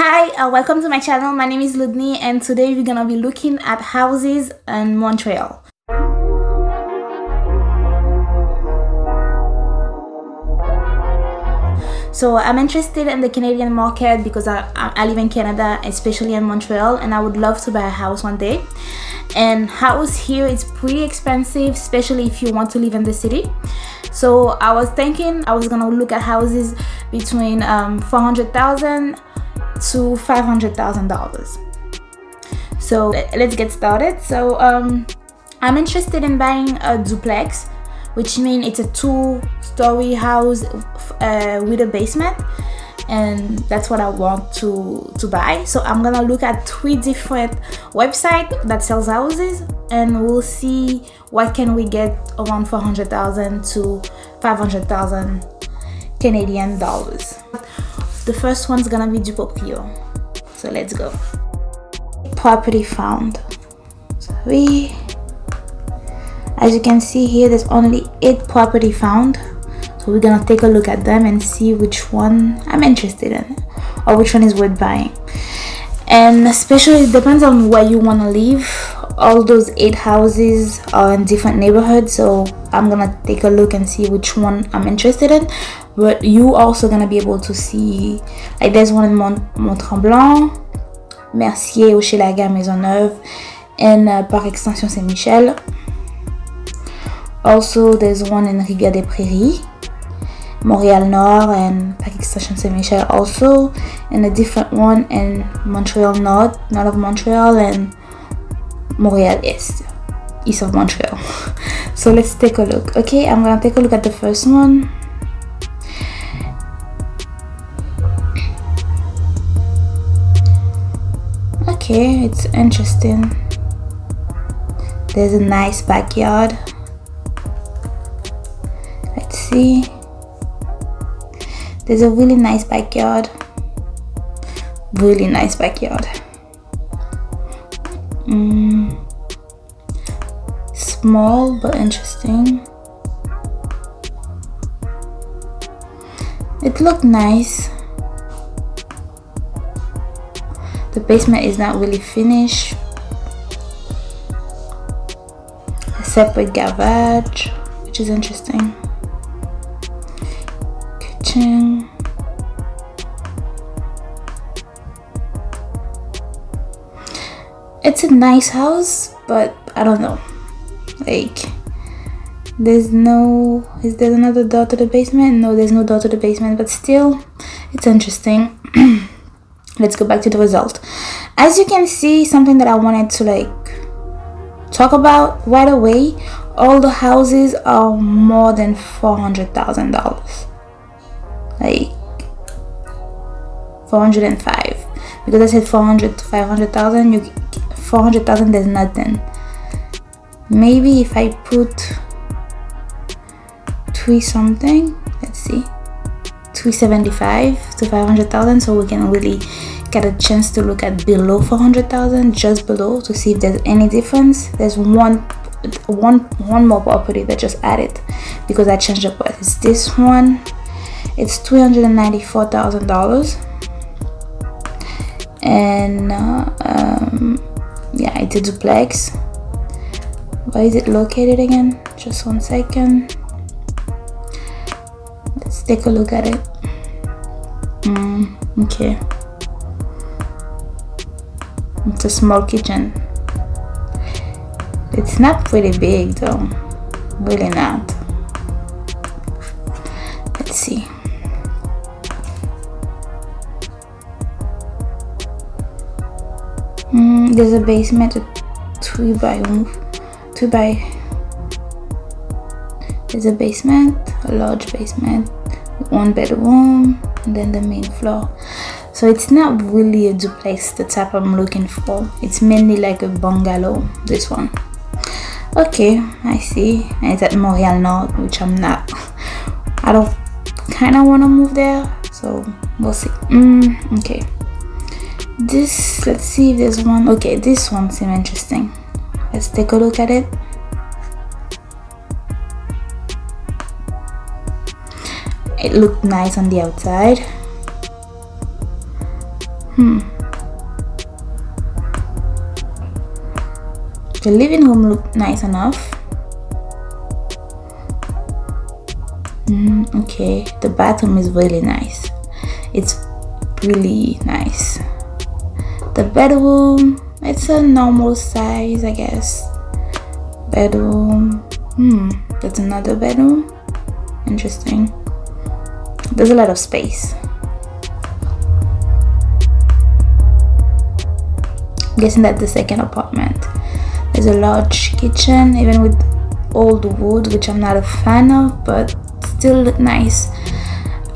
Hi, welcome to my channel. My name is Ludney and today we're gonna be looking at houses in Montreal. So I'm interested in the Canadian market because I live in Canada, especially in Montreal, and I would love to buy a house one day. And house here is pretty expensive, especially if you want to live in the city. So I was thinking I was gonna look at houses between $400,000 to $500,000. So let's get started. So I'm interested in buying a duplex, which means it's a two-story house with a basement, and that's what I want to buy. So I'm gonna look at 3 different websites that sells houses, and we'll see what can we get around $400,000 to $500,000 Canadian dollars. The first one's gonna be Dupoprio. So let's go. Property found. As you can see here, there's only 8 property found. So we're gonna take a look at them and see which one I'm interested in or which one is worth buying. And especially it depends on where you wanna live. All those 8 houses are in different neighborhoods, so I'm gonna take a look and see which one I'm interested in. But you also gonna be able to see, like there's one in Montreal, Mercier, Hochelaga, Maisonneuve, and Parc Extension Saint-Michel. Also there's one in Rivière des Prairies, Montréal Nord, and Parc Extension Saint-Michel also, and a different one in Montreal North of Montreal, and Montreal east of Montreal. So let's take a look. Okay, I'm gonna take a look at the first one. Okay, it's interesting. There's a nice backyard. Let's see. There's a really nice backyard. Really nice backyard. Small but interesting. It looked nice. The basement is not really finished. A separate garage, which is interesting. Kitchen. It's a nice house, but I don't know. Like, is there another door to the basement? No, there's no door to the basement, but still, it's interesting. Let's go back to the result. As you can see, something that I wanted to talk about right away, all the houses are more than $400,000. Like 405, because I said 400 to 500,000. 400,000, there's nothing. Maybe if I put 3 something, let's see, 375 to 500,000, so we can really get a chance to look at below 400,000, just below, to see if there's any difference. There's one more property that just added because I changed the price. It's this one. It's $394,000, and yeah, it's a duplex. Where is it located again? Just 1 second. Let's take a look at it. Okay. It's a small kitchen. It's not pretty big though. Really not. Let's see. There's a basement, a 2 by. There's a basement, a large basement, 1 bedroom, and then the main floor. So it's not really a duplex, the type I'm looking for. It's mainly like a bungalow, this one. Okay, I see. And it's at Montreal North, which I'm not. I don't kind of want to move there, so we'll see. Okay. Let's see if there's one. Okay, this one seems interesting. Let's take a look at it. It looked nice on the outside. The living room looked nice enough. Okay, the bathroom is really nice. It's really nice. The bedroom, it's a normal size, I guess. Bedroom. That's another bedroom. Interesting. There's a lot of space. I'm guessing that's the second apartment. There's a large kitchen, even with old wood, which I'm not a fan of, but still look nice.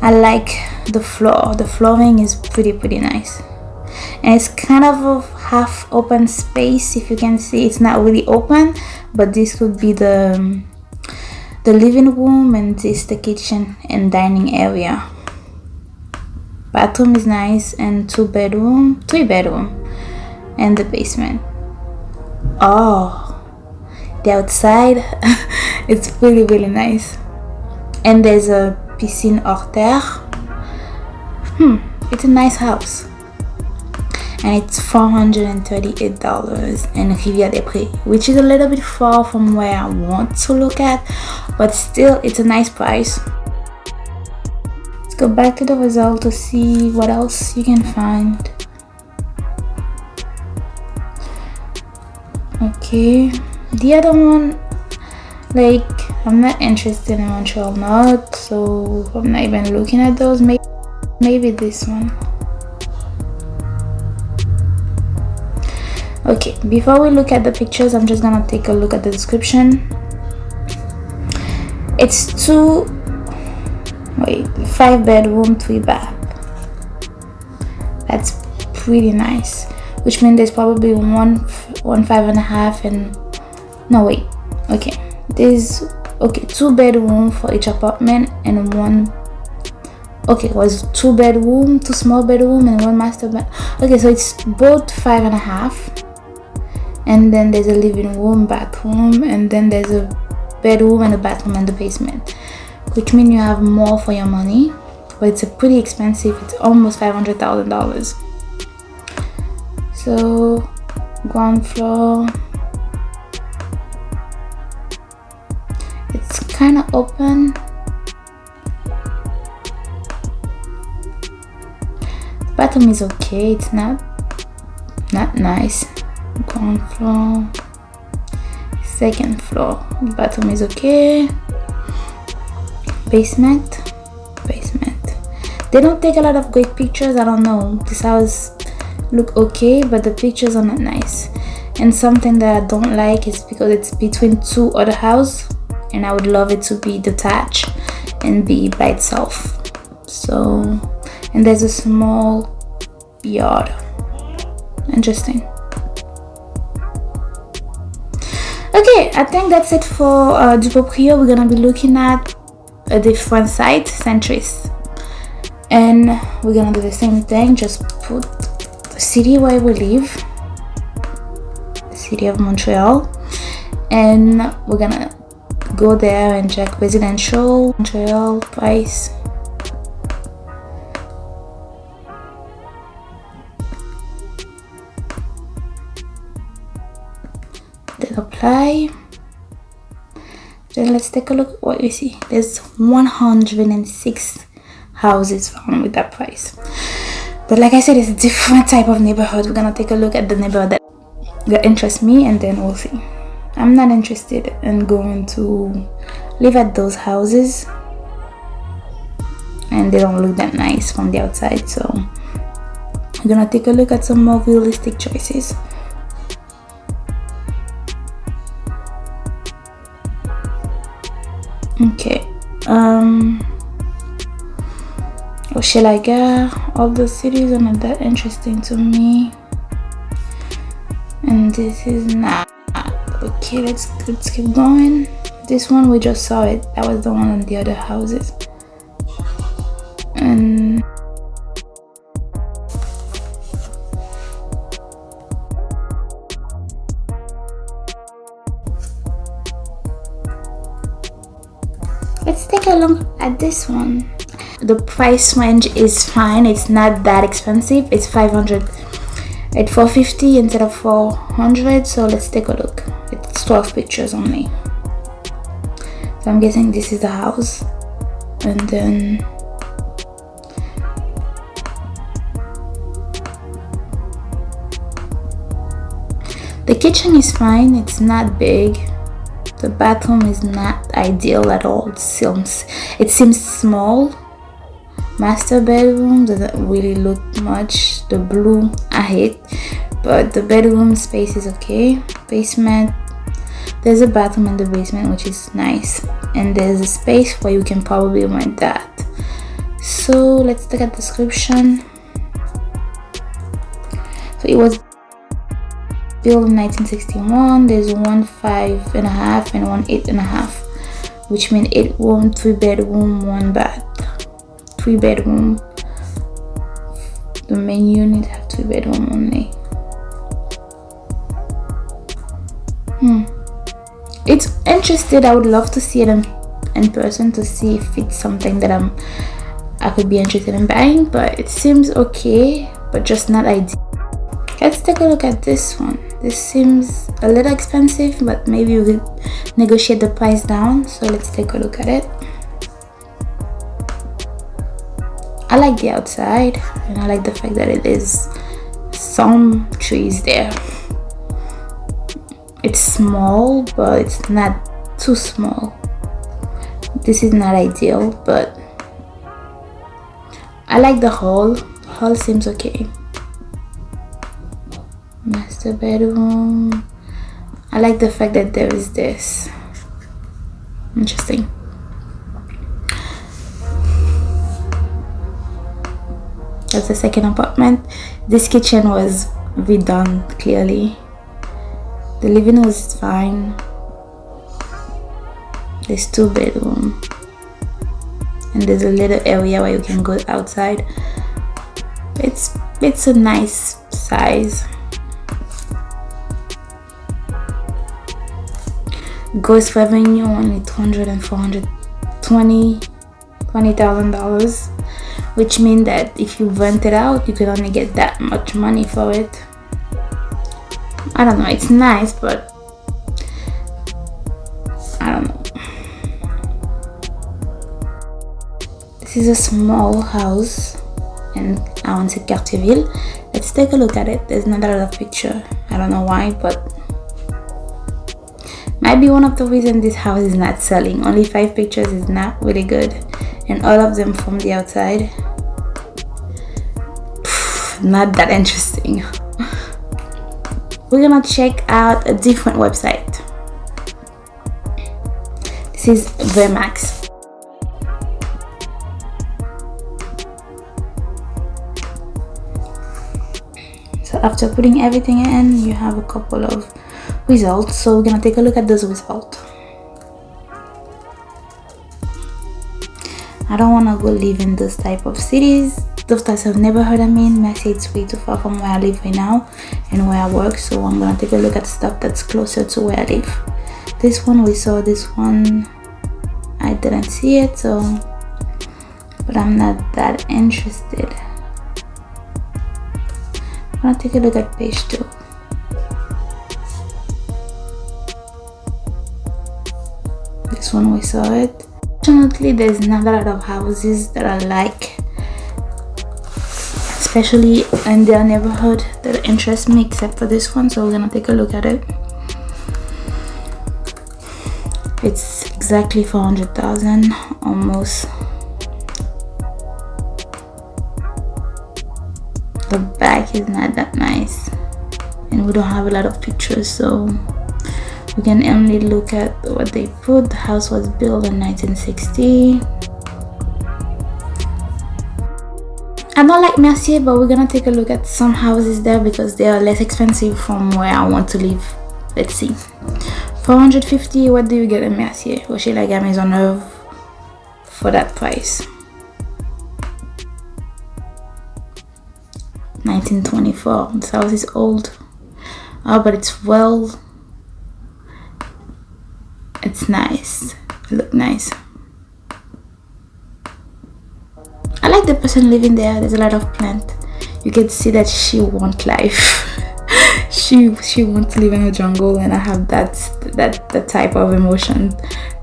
I like the floor. The flooring is pretty nice, and it's kind of a half open space. If you can see, it's not really open, but this could be the living room, and this the kitchen and dining area. Bathroom is nice, and three bedroom, and the basement. Oh, the outside it's really nice, and there's a piscine hors terre. It's a nice house, and it's $438 in Rivière des Prés, which is a little bit far from where I want to look at, but still it's a nice price. Let's go back to the result to see what else you can find. Okay, the other one, like, I'm not interested in Montreal North, so I'm not even looking at those. Maybe this one. Okay, before we look at the pictures, I'm just gonna take a look at the description. It's 5 bedroom, 3 bath. That's pretty nice, which means there's probably one 5.5 and no wait, okay, there's 2 bedroom for each apartment, and one, okay, it was 2 bedroom, 2 small bedroom, and 1 master bed. Okay, so it's both 5.5, and then there's a living room, bathroom, and then there's a bedroom and a bathroom in the basement, which means you have more for your money, but it's a pretty expensive. It's almost $500,000. So ground floor, it's kind of open. The bathroom is okay, it's not nice. Ground floor, second floor, the bathroom is okay. Basement. They don't take a lot of great pictures. I don't know, this house look okay, but the pictures are not nice. And something that I don't like is because it's between 2 other houses, and I would love it to be detached and be by itself. So, and there's a small yard. Interesting. Okay, I think that's it for Dupoprio. We're gonna be looking at a different site, Centris, and we're gonna do the same thing. Just put the city where we live, the city of Montreal, and we're gonna go there and check residential Montreal price. Then apply. Then let's take a look at what we see. There's 106 houses found with that price, but like I said, it's a different type of neighborhood. We're gonna take a look at the neighborhood that interests me, and then we'll see. I'm not interested in going to live at those houses, and they don't look that nice from the outside, so we're gonna take a look at some more realistic choices. Okay, Hochelaga, all the cities are not that interesting to me, and this is not. Okay, let's keep going. This one, we just saw it. That was the one on the other houses. And let's take a look at this one. the price range is fine. It's not that expensive. It's 500 at 450 instead of 400. So let's take a look. It's 12 pictures only. So I'm guessing this is the house, and then the kitchen is fine. It's not big. The bathroom is not ideal at all. It seems small. Master bedroom doesn't really look much. The blue I hate, but the bedroom space is okay. Basement, there's a bathroom in the basement, which is nice, and there's a space where you can probably rent that. So let's look at description. So it was built in 1961. There's 1 5.5 and 1 8.5, which means 8 room, 3 bedroom, 1 bath. 3 bedroom. The main unit have 3 bedroom only. It's interesting. I would love to see it in person to see if it's something that I could be interested in buying, but it seems okay, but just not ideal. Let's take a look at this one. This seems a little expensive, but maybe we could negotiate the price down. So let's take a look at it. I like the outside, and I like the fact that it is some trees there. It's small, but it's not too small. This is not ideal, but I like the hall. The hall seems okay. Master bedroom. I like the fact that there is this. Interesting. That's the second apartment. This kitchen was redone clearly. The living room is fine. There's 2 bedroom, and there's a little area where you can go outside. It's a nice size. Gross revenue only $200 and $20,000, which means that if you rent it out, you can only get that much money for it. I don't know. It's nice, but I don't know. This is a small house in Cartierville. Let's take a look at it. There's not a lot of picture. I don't know why, but might be one of the reasons this house is not selling. Only 5 pictures is not really good, and all of them from the outside. Not that interesting. We're gonna check out a different website. This is Vermax. So after putting everything in, you have a couple of results. So we're gonna take a look at those results. I don't want to go live in those type of cities. Those types of neighborhood. Mercier, it's way too far from where I live right now and where I work. So I'm gonna take a look at stuff that's closer to where I live. This one we saw. This one I didn't see it. So, but I'm not that interested. I'm gonna take a look at page 2. This one we saw it. Fortunately, there's not a lot of houses that I like, especially in their neighborhood, that interest me, except for this one. So we're gonna take a look at it. It's exactly 400,000, almost. The back is not that nice, and we don't have a lot of pictures, so we can only look at what they put. The house was built in 1960. I don't like Mercier, but we're gonna take a look at some houses there because they are less expensive from where I want to live. Let's see. 450. What do you get in Mercier? Hochelaga Maisonneuve for that price. 1924. This house is old. Oh, but it's well. It's nice. It looks nice. the person living there, there's a lot of plant. You can see that she wants life. she wants to live in a jungle, and I have that type of emotion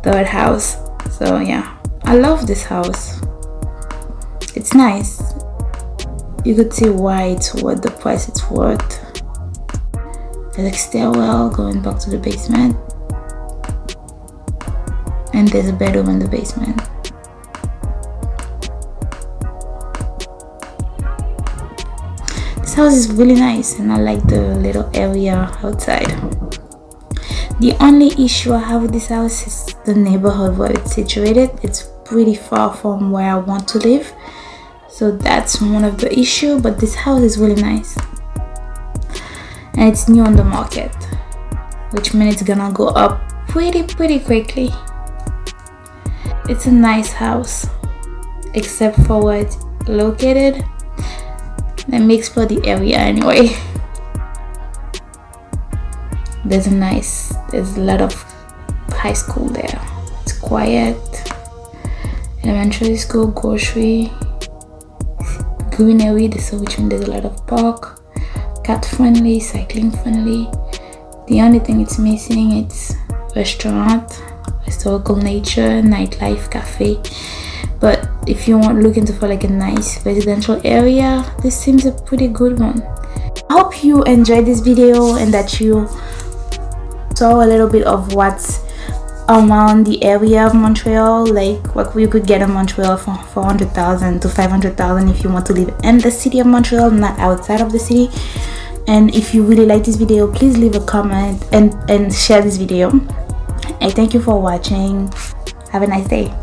toward house. So yeah, I love this house. It's nice. You could see why it's worth the price it's worth. There's a stairwell going back to the basement, and there's a bedroom in the basement. This house is really nice, and I like the little area outside. The only issue I have with this house is the neighborhood where it's situated. It's pretty far from where I want to live, so that's one of the issues. But this house is really nice, and it's new on the market, which means it's gonna go up pretty quickly. It's a nice house, except for where it's located. Let me explore the area anyway. There's a lot of high school there. It's quiet. Elementary school, grocery, greenery, so which means there's a lot of park. Cat friendly, cycling friendly. The only thing it's missing, it's restaurant, historical nature, nightlife, cafe. But if you want looking for like a nice residential area, this seems a pretty good one. I hope you enjoyed this video and that you saw a little bit of what's around the area of Montreal, like what you could get in Montreal for 400,000 to 500,000 if you want to live in the city of Montreal, not outside of the city. And if you really like this video, please leave a comment and share this video. I thank you for watching. Have a nice day.